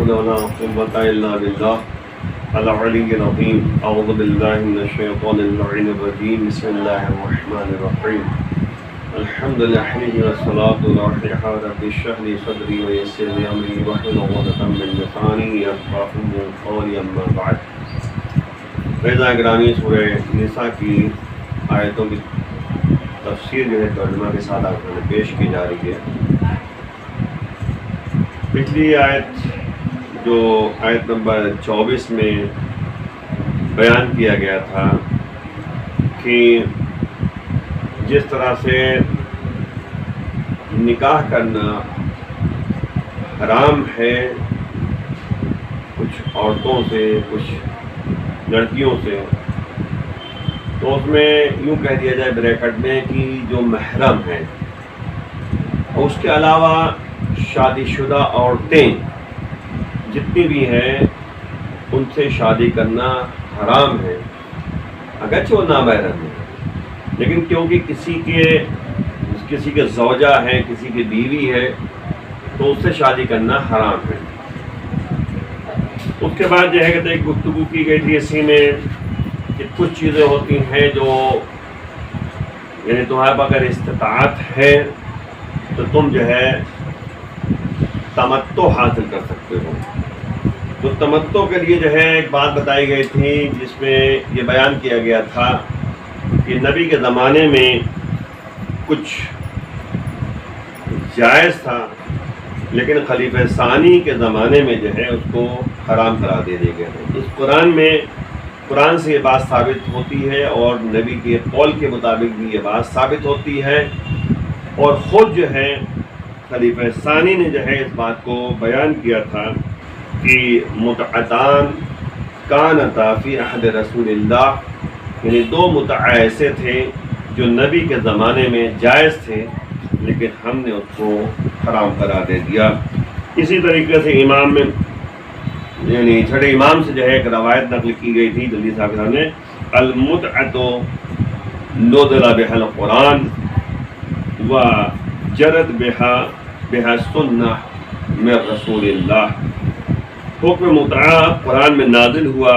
حول ولا قوة إلا بالله العلي العظيم أعوذ بالله من الشيطان اللعين الرجيم بسم الله الرحمن الرحيم الحمد لله والصلاة والسلام رب اشرح لي صدري ويسر لي أمري واحلل عقدة من لساني يفقهوا قولي أما بعد فیضاں گرامی سورہ نساء کی آیتوں کی تفسیر جو ہے ترجمہ کے ساتھ آپ نے پیش کی جا رہی ہے۔ پچھلی آیت جو آیت نمبر 24 میں بیان کیا گیا تھا کہ جس طرح سے نکاح کرنا حرام ہے کچھ عورتوں سے کچھ لڑکیوں سے، تو اس میں یوں کہہ دیا جائے بریکٹ میں کہ جو محرم ہیں اور اس کے علاوہ شادی شدہ عورتیں جتنی بھی ہیں ان سے شادی کرنا حرام ہے، اگرچہ وہ نامحرم ہیں، لیکن کیونکہ کسی کے زوجہ ہیں، کسی کی بیوی ہے، تو اس سے شادی کرنا حرام ہے۔ اس کے بعد جو ہے کہ ایک گفتگو کی گئی تھی اسی میں کہ کچھ چیزیں ہوتی ہیں جو یعنی تمہارے پاس اگر استطاعت ہے تو تم جو ہے تمتع حاصل کر سکتے ہو۔ تو تمتع کے لیے جو ہے ایک بات بتائی گئی تھی جس میں یہ بیان کیا گیا تھا کہ نبی کے زمانے میں کچھ جائز تھا، لیکن خلیفہ ثانی کے زمانے میں جو ہے اس کو حرام قرار دے دیے گئے ہیں۔ اس قرآن سے یہ بات ثابت ہوتی ہے اور نبی کے قول کے مطابق بھی یہ بات ثابت ہوتی ہے، اور خود جو ہے خلیفہ ثانی نے جو ہے اس بات کو بیان کیا تھا کہ متعتان کانتا فی عہد رسول اللہ، یعنی دو متع ایسے تھے جو نبی کے زمانے میں جائز تھے لیکن ہم نے اس کو حرام قرار دے دیا۔ اسی طریقے سے امام میں یعنی چھٹے امام سے جو ہے ایک روایت نقل کی گئی تھی جلدی صاحب نے، المتعۃ نزل بها القرآن وجرت بها السنہ من رسول اللہ۔ حکم متعہ قرآن میں نازل ہوا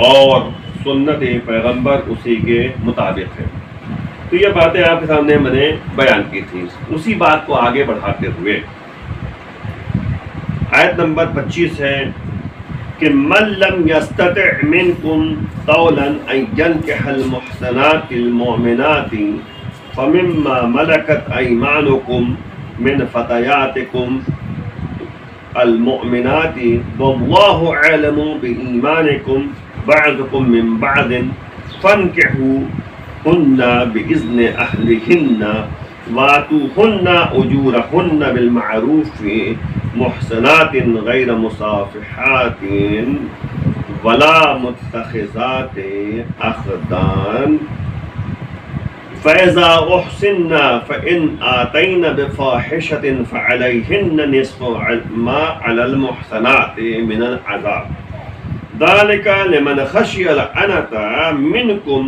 اور سنت پیغمبر اسی کے مطابق ہے۔ تو یہ باتیں آپ کے سامنے میں نے بیان کی تھی، اسی بات کو آگے بڑھاتے ہوئے آیت نمبر 25 ہے کہ من لم یستطع منکم طولا ان ینکح المحصنات المؤمنات فمما ملکت ایمانکم من فتیاتکم المؤمنات واللہ اعلم بایمانکم بعضکم من بعض فانکحوہن باذن اہلہن وآتوہن اجورہن بالمعروف محصنات غیر مصافحات ولا متخذات اخدان فإذا أحسن فإن آتين بفاحشة فعليهن نصف ما على المحصنات من العذاب ذلك لمن خشي العنة منكم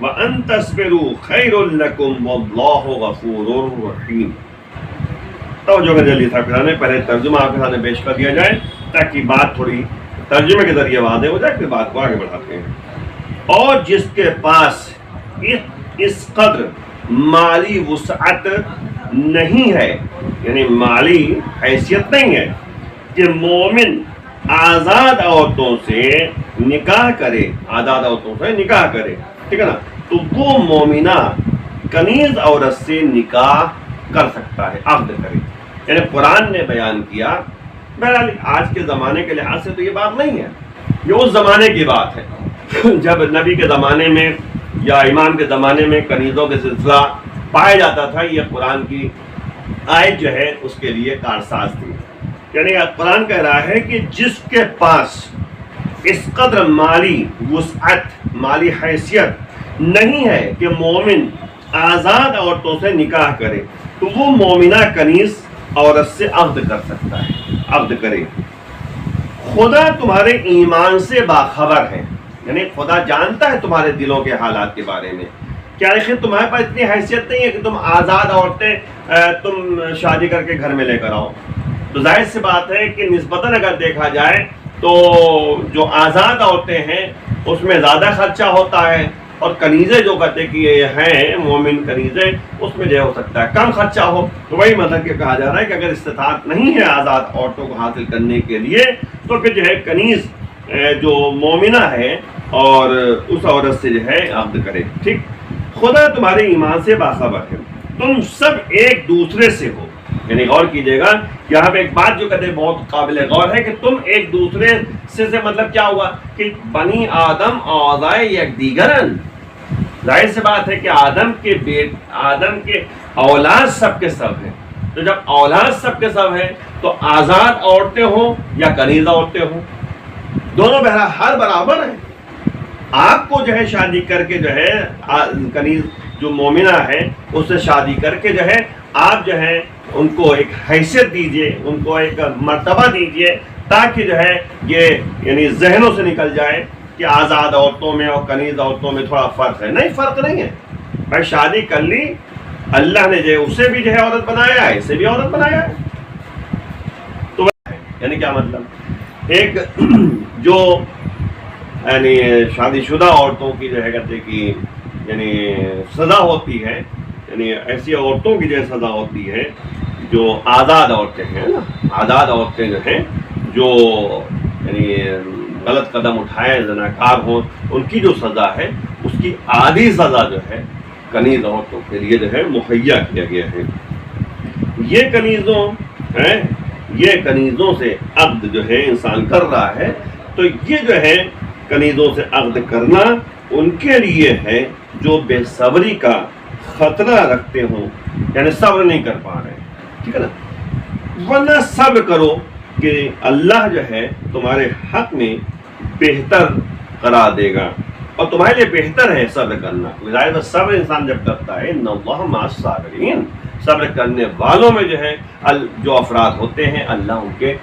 وأن تصبروا خير لكم والله غفور رحيم۔ توجہ کا جلدی تھا پھر پہلے ترجمہ آپ کے سامنے پیش کر دیا جائے تاکہ بات تھوڑی ترجمے کے ذریعے واضح ہو جائے، پھر بات کو آگے بڑھاتے ہیں۔ اور جس کے پاس اس قدر مالی وسعت نہیں ہے، یعنی مالی حیثیت نہیں ہے کہ مومن آزاد عورتوں سے نکاح کرے، ٹھیک ہے نا، تو وہ مومنہ کنیز عورت سے نکاح کر سکتا ہے، عقد کرے۔ یعنی قرآن نے بیان کیا، بہرحال آج کے زمانے کے لحاظ سے تو یہ بات نہیں ہے، یہ اس زمانے کی بات ہے جب نبی کے زمانے میں یا امام کے زمانے میں کنیزوں کے سلسلہ پایا جاتا تھا۔ یہ قرآن کی آیت جو ہے اس کے لیے کارساز تھی، یعنی قرآن کہہ رہا ہے کہ جس کے پاس اس قدر مالی وسعت، مالی حیثیت نہیں ہے کہ مومن آزاد عورتوں سے نکاح کرے، تو وہ مومنہ کنیز عورت سے عقد کر سکتا ہے، عقد کرے۔ خدا تمہارے ایمان سے باخبر ہے، یعنی خدا جانتا ہے تمہارے دلوں کے حالات کے بارے میں۔ کیا تمہارے پاس اتنی حیثیت نہیں ہے کہ تم آزاد عورتیں تم شادی کر کے گھر میں لے کر آؤ؟ تو ظاہر سی بات ہے کہ نسبتاً اگر دیکھا جائے تو جو آزاد عورتیں ہیں اس میں زیادہ خرچہ ہوتا ہے، اور کنیزیں جو کہتے کہ یہ ہیں مومن کنیزیں، اس میں جو ہو سکتا ہے کم خرچہ ہو۔ تو وہی مطلب کہ کہا جا رہا ہے کہ اگر استطاعت نہیں ہے آزاد عورتوں کو حاصل کرنے کے لیے تو پھر جو ہے کنیز جو مومنہ ہے اور اس عورت سے جو ہے عقد کرے، ٹھیک۔ خدا تمہارے ایمان سے باخبر ہے، تم سب ایک دوسرے سے ہو۔ یعنی غور کیجئے گا یہاں پہ ایک بات جو کہتے ہیں بہت قابل غور ہے کہ تم ایک دوسرے سے مطلب کیا ہوا کہ بنی آدم اعضائے یک دیگرن۔ ظاہر سی بات ہے کہ آدم کے اولاد سب کے سب ہیں، تو جب اولاد سب کے سب ہیں تو آزاد عورتیں ہوں یا کنیز عورتیں ہوں، دونوں بہرحال برابر ہیں۔ آپ کو جو ہے شادی کر کے جو ہے کنیز جو مومنہ ہے اس سے شادی کر کے جو ہے آپ جو ہے ان کو ایک حیثیت دیجئے، ان کو ایک مرتبہ دیجئے، تاکہ جو ہے یہ یعنی ذہنوں سے نکل جائے کہ آزاد عورتوں میں اور کنیز عورتوں میں تھوڑا فرق ہے۔ نہیں، فرق نہیں ہے بھائی، شادی کر لی، اللہ نے جو ہے اسے بھی جو ہے عورت بنایا ہے، اسے بھی عورت بنایا ہے۔ تو یعنی کیا مطلب، ایک جو یعنی شادی شدہ عورتوں کی جو ہے کہتے کہ یعنی سزا ہوتی ہے، یعنی ایسی عورتوں کی جو سزا ہوتی ہے جو آزاد عورتیں ہیں نا، آزاد عورتیں جو ہیں جو یعنی غلط قدم اٹھائے، زناکار ہوں، ان کی جو سزا ہے اس کی آدھی سزا جو ہے کنیز عورتوں کے لیے جو ہے مہیا کیا گیا ہے۔ یہ کنیزوں سے عقد جو ہے انسان کر رہا ہے، تو یہ جو ہے کنیزوں سے عقد کرنا ان کے لیے ہے جو بے صبری کا خطرہ رکھتے ہوں، یعنی صبر نہیں کر پا رہے، ٹھیک ہے نا۔ ورنہ صبر کرو کہ اللہ جو ہے تمہارے حق میں بہتر قرار دے گا، اور تمہارے لیے بہتر ہے صبر کرنا۔ ظاہر صبر انسان جب کرتا ہے ان اللہ مع الصابرین، صبر کرنے والوں میں جو ہے جو افراد ہوتے ہیں اللہ ان کے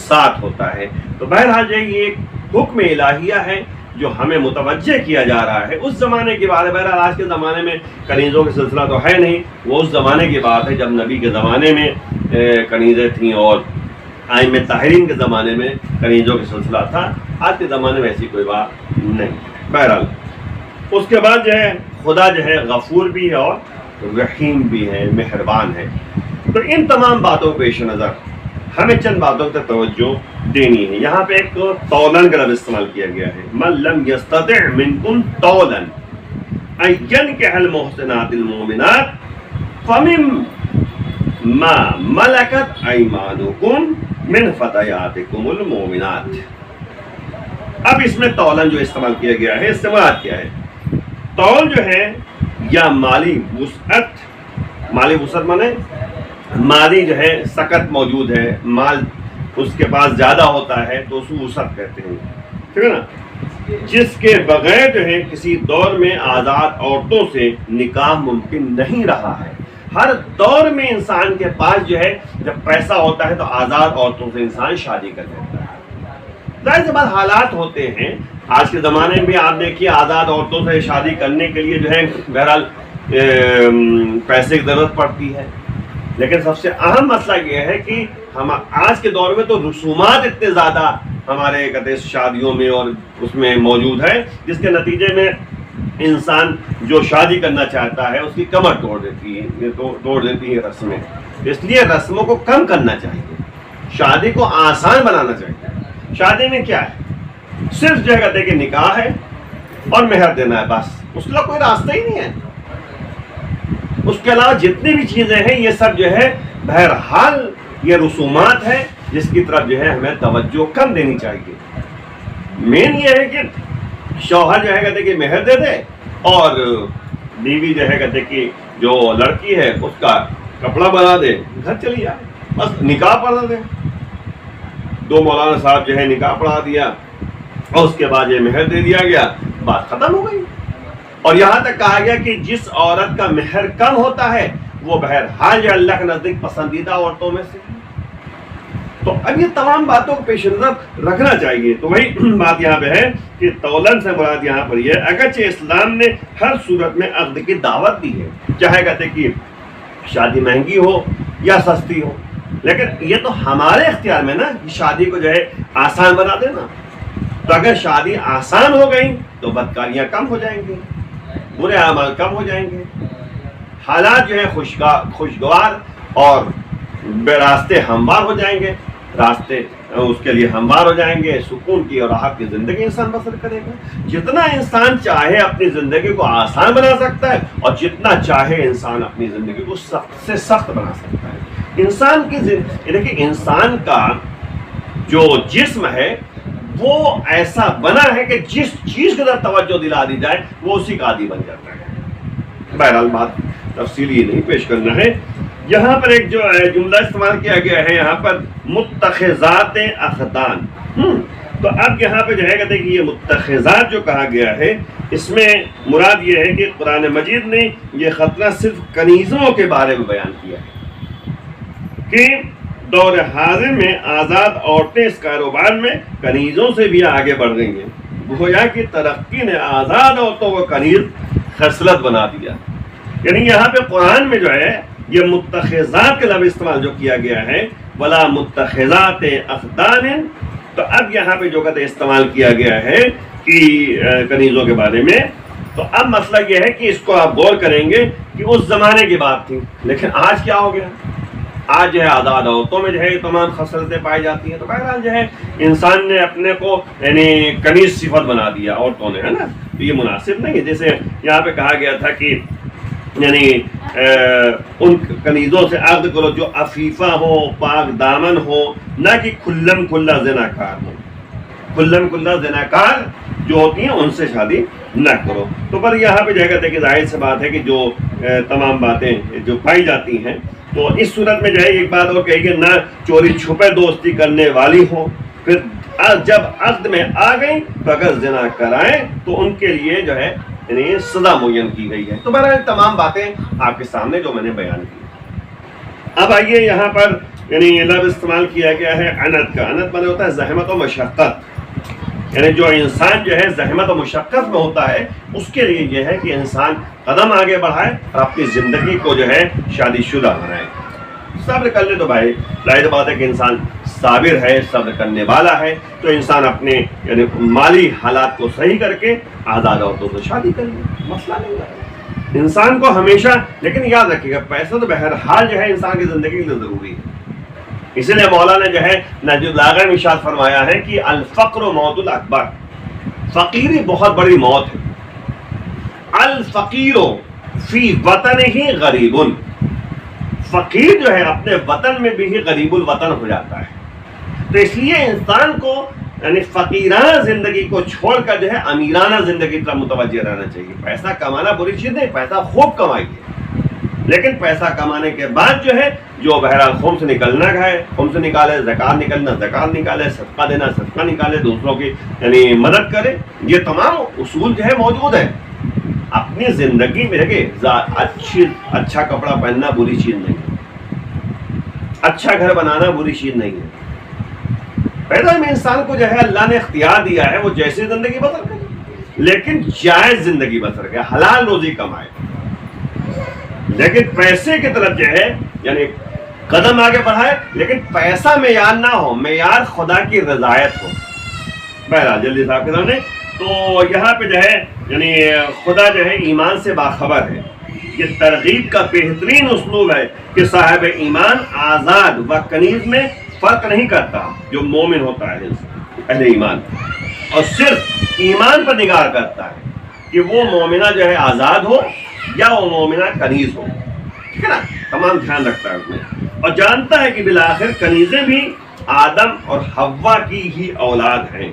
ساتھ ہوتا ہے۔ تو بہرحال یہ ایک حکم الہیہ ہے جو ہمیں متوجہ کیا جا رہا ہے اس زمانے کی بات ہے۔ بہرحال آج کے زمانے میں کنیزوں کا سلسلہ تو ہے نہیں، وہ اس زمانے کی بات ہے جب نبی کے زمانے میں کنیزیں تھیں اور ائمہ طاہرین کے زمانے میں کنیزوں کا سلسلہ تھا۔ آج کے زمانے میں ایسی کوئی بات نہیں۔ بہرحال اس کے بعد جو ہے خدا جو ہے غفور بھی ہے اور رحیم بھی ہے، مہربان ہے۔ تو ان تمام باتوں کے پیش نظر ہمیں چند باتوں پر توجہ دینی ہے۔ یہاں پہ ایک طولن کا لفظ استعمال کیا گیا ہے، من لم یستطع منکم طولا ان ینکح المحصنات المؤمنات فمما ملکت ایمانکم من فتیاتکم المؤمنات۔ اب اس میں طولن جو استعمال کیا گیا ہے، استعمال کیا ہے؟ طول جو ہے یا مالی وسعت مانے مالی جو ہے سکت موجود ہے، مال اس کے پاس زیادہ ہوتا ہے تو اس کو وسعت کہتے ہیں، ٹھیک ہے نا، جس کے بغیر جو ہے کسی دور میں آزاد عورتوں سے نکاح ممکن نہیں رہا ہے۔ ہر دور میں انسان کے پاس جو ہے جب پیسہ ہوتا ہے تو آزاد عورتوں سے انسان شادی کر لیتا ہے۔ ظاہر سی بات حالات ہوتے ہیں، آج کے زمانے میں بھی آپ دیکھیے آزاد عورتوں سے شادی کرنے کے لیے جو ہے بہرحال پیسے کی ضرورت پڑتی ہے، لیکن سب سے اہم مسئلہ یہ ہے کہ ہم آج کے دور میں تو رسومات اتنے زیادہ ہمارے کہتے شادیوں میں اور اس میں موجود ہے، جس کے نتیجے میں انسان جو شادی کرنا چاہتا ہے اس کی کمر توڑ دیتی ہے رسمیں۔ اس لیے رسموں کو کم کرنا چاہیے، شادی کو آسان بنانا چاہیے۔ شادی میں کیا ہے، صرف جو ہے کہتے کہ نکاح ہے اور مہر دینا ہے، بس اس کا کوئی راستہ ہی نہیں ہے۔ اس کے علاوہ جتنی بھی چیزیں ہیں یہ سب جو ہے بہرحال یہ رسومات ہے جس کی طرف جو ہے ہمیں توجہ کم دینی چاہیے۔ مین یہ ہے کہ شوہر جو ہے کہتے کہ مہر دے دے اور بیوی جو ہے کہتے کہ جو لڑکی ہے اس کا کپڑا بنا دے، گھر چلی جائے، بس نکاح پڑھا دے۔ دو مولانا صاحب جو ہے نکاح پڑھا دیا اور اس کے بعد یہ مہر دے دیا گیا، بات ختم ہو گئی۔ اور یہاں تک کہا گیا کہ جس عورت کا مہر کم ہوتا ہے وہ بہرحال جو اللہ کے نزدیک پسندیدہ عورتوں میں سے۔ تو اب یہ تمام باتوں کو پیش نظر رکھنا چاہیے۔ تو وہی بات یہاں پہ ہے کہ طولن سے مراد یہاں پر یہ اگرچہ اسلام نے ہر صورت میں عقد کی دعوت دی ہے، چاہے کہتے کہ شادی مہنگی ہو یا سستی ہو، لیکن یہ تو ہمارے اختیار میں نا کہ شادی کو جو ہے آسان بنا دینا. تو اگر شادی آسان ہو گئی تو بدکاریاں کم ہو جائیں گی, برے اعمال کم ہو جائیں گے, حالات جو ہے خوشگوار اور بے راستے ہموار ہو جائیں گے, راستے اس کے لیے ہموار ہو جائیں گے, سکون کی اور راحت کی زندگی انسان بسر کرے گا. جتنا انسان چاہے اپنی زندگی کو آسان بنا سکتا ہے, اور جتنا چاہے انسان اپنی زندگی کو سخت سے سخت بنا سکتا ہے. انسان کی دیکھیے, انسان کا جو جسم ہے وہ ایسا بنا ہے کہ جس چیز کی طرف توجہ دلا دی جائے وہ اسی کا عادی بن جاتا ہے. بہرحال بات تفصیلی نہیں پیش کرنا ہے. یہاں پر ایک جو جملہ استعمال کیا گیا ہے یہاں پر متخذات اخدان. تو اب یہاں پہ جو ہے کہتے ہیں کہ یہ متخذات جو کہا گیا ہے اس میں مراد یہ ہے کہ قرآن مجید نے یہ خطرہ صرف کنیزوں کے بارے میں بیان کیا ہے کہ دور حاضر میں آزاد عورتیں اس کاروبار میں کنیزوں سے بھی آگے بڑھ رہی ہیں. گویا کہ ترقی نے آزاد عورتوں کو کنیز خصلت بنا دیا. یعنی یہاں پہ قرآن میں جو ہے یہ متخذات کے لفظ استعمال جو کیا گیا ہے ولا متخذات اخدان, تو اب یہاں پہ جو کہتے استعمال کیا گیا ہے کہ کنیزوں کے بارے میں, تو اب مسئلہ یہ ہے کہ اس کو آپ غور کریں گے کہ اس زمانے کی بات تھی, لیکن آج کیا ہو گیا. آج جو ہے آزاد عورتوں میں جو ہے تمام خصلتیں پائی جاتی ہیں. تو بہرحال جو ہے انسان نے اپنے کو یعنی کنیز صفت بنا دیا عورتوں نے, ہے نا. تو یہ مناسب نہیں ہے. جیسے یہاں پہ کہا گیا تھا کہ یعنی ان کنیزوں سے عقد کرو جو عفیفہ ہو, پاک دامن ہو, نہ کہ کھلم کھلا زناکار ہو. کھلم کھلا زناکار جو ہوتی ہیں ان سے شادی نہ کرو. تو پر یہاں پہ جو ہے کہتے ہیں کہ ظاہر سی بات ہے کہ جو تمام باتیں جو پائی جاتی ہیں, تو اس صورت میں جو ہے ایک بات اور کہی کہ نہ چوری چھپے دوستی کرنے والی ہو. پھر جب عقد میں آ گئی تو اگر زنا کرائیں تو ان کے لیے جو ہے یعنی سزا معین کی گئی ہے. تو بہرحال تمام باتیں آپ کے سامنے جو میں نے بیان کی. اب آئیے یہاں پر یعنی لفظ استعمال کیا گیا ہے عنت کا. عنت مانے ہوتا ہے زحمت و مشقت. یعنی جو انسان جو ہے زحمت و مشقت میں ہوتا ہے اس کے لیے یہ ہے کہ انسان قدم آگے بڑھائے اور اپنی زندگی کو جو ہے شادی شدہ بنائے. صبر کر لے تو بھائی ظاہر بات ہے کہ انسان صابر ہے, صبر کرنے والا ہے, تو انسان اپنے یعنی مالی حالات کو صحیح کر کے آزاد عورتوں سے شادی کر لے, مسئلہ نہیں ہے. انسان کو ہمیشہ لیکن یاد رکھیے گا پیسہ تو بہرحال جو ہے انسان کی زندگی کے لیے ضروری ہے. اسی لیے مولانا جو ہے نہج البلاغہ میں ارشاد فرمایا ہے کہ الفقر موت الاکبر, فقیری بہت بڑی موت ہے. الفقیر فی وطن ہی غریب, فقیر جو ہے اپنے وطن میں بھی غریب الوطن ہو جاتا ہے. تو اس لیے انسان کو یعنی فقیرانہ زندگی کو چھوڑ کر جو ہے امیرانہ زندگی طرف متوجہ رہنا چاہیے. پیسہ کمانا بری چیز نہیں, پیسہ خوب کمائیے, لیکن پیسہ کمانے کے بعد جو ہے جو بہرحال خمس نکلنا ہے خمس نکالے, زکات نکلنا زکات نکالے, صدقہ دینا صدقہ نکالے, دوسروں کی یعنی مدد کرے. یہ تمام اصول جو ہے موجود ہے. اپنی زندگی میں دیکھیں اچھا کپڑا پہننا بری چیز نہیں ہے, اچھا گھر بنانا بری چیز نہیں ہے. پیدا میں انسان کو جو ہے اللہ نے اختیار دیا ہے وہ جیسی زندگی بسر کرے, لیکن جائز زندگی بسر کرے, حلال روزی کمائے. لیکن پیسے کی طرف جو ہے یعنی قدم آگے بڑھائے, لیکن پیسہ معیار نہ ہو, معیار خدا کی رضایت ہو. بہرحال جلدی صاحب کے سامنے تو یہاں پہ جو ہے یعنی خدا جو ہے ایمان سے باخبر ہے. یہ ترغیب کا بہترین اسلوب ہے کہ صاحب ایمان آزاد و کنیز میں فرق نہیں کرتا. جو مومن ہوتا ہے اہل ایمان, اور صرف ایمان پر نگاہ کرتا ہے کہ وہ مومنہ جو ہے آزاد ہو یا وہ مومنہ کنیز ہو. ٹھیک ہے نا, تمام دھیان رکھتا ہے اس میں, اور جانتا ہے کہ بالآخر کنیزیں بھی آدم اور حوا کی ہی اولاد ہیں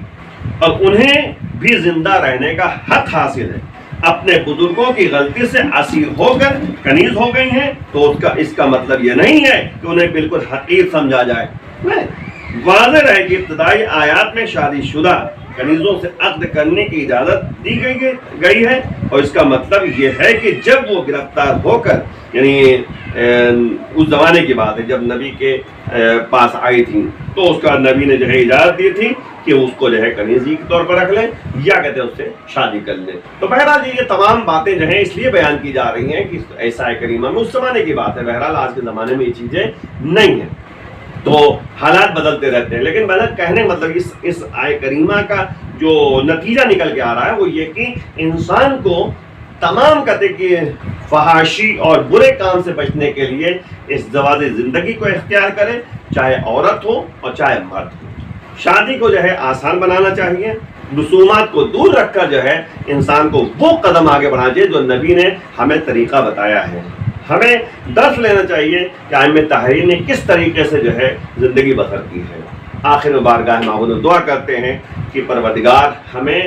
اور انہیں بھی زندہ رہنے کا حق حاصل ہے. اپنے بزرگوں کی غلطی سے اسیر ہو کر کنیز ہو گئی ہیں تو اس کا مطلب یہ نہیں ہے کہ انہیں بالکل حقیر سمجھا جائے. واضح رہے کہ ابتدائی آیات میں شادی شدہ کنیزوں سے عقد کرنے کی اجازت دی گئی ہے, اور اس کا مطلب یہ ہے کہ جب وہ گرفتار ہو کر یعنی اس زمانے کی بات ہے جب نبی کے پاس آئی تھی تو اس کا نبی نے جو ہے اجازت دی تھی کہ اس کو جو ہے کنیزی کے طور پر رکھ لیں یا کہتے ہیں اس سے شادی کر لیں. تو بہرحال یہ تمام باتیں جو ہیں اس لیے بیان کی جا رہی ہیں کہ ایسا کریمہ میں اس زمانے کی بات ہے. بہرحال آج کے زمانے میں یہ چیزیں نہیں ہیں. تو حالات بدلتے رہتے ہیں. لیکن میں نے کہنے مطلب اس آیت کریمہ کا جو نتیجہ نکل کے آ رہا ہے وہ یہ کہ انسان کو تمام قطع کی فحاشی اور برے کام سے بچنے کے لیے اس زواج زندگی کو اختیار کرے، چاہے عورت ہو اور چاہے مرد ہو. شادی کو جو ہے آسان بنانا چاہیے، رسومات کو دور رکھ کر جو ہے انسان کو وہ قدم آگے بڑھانا چاہیے جو نبی نے ہمیں طریقہ بتایا ہے. ہمیں درس لینا چاہیے کہ ائمہ طاہرین نے کس طریقے سے جو ہے زندگی بسر کی ہے. آخر میں بارگاہ معبود دعا کرتے ہیں کہ پروردگار ہمیں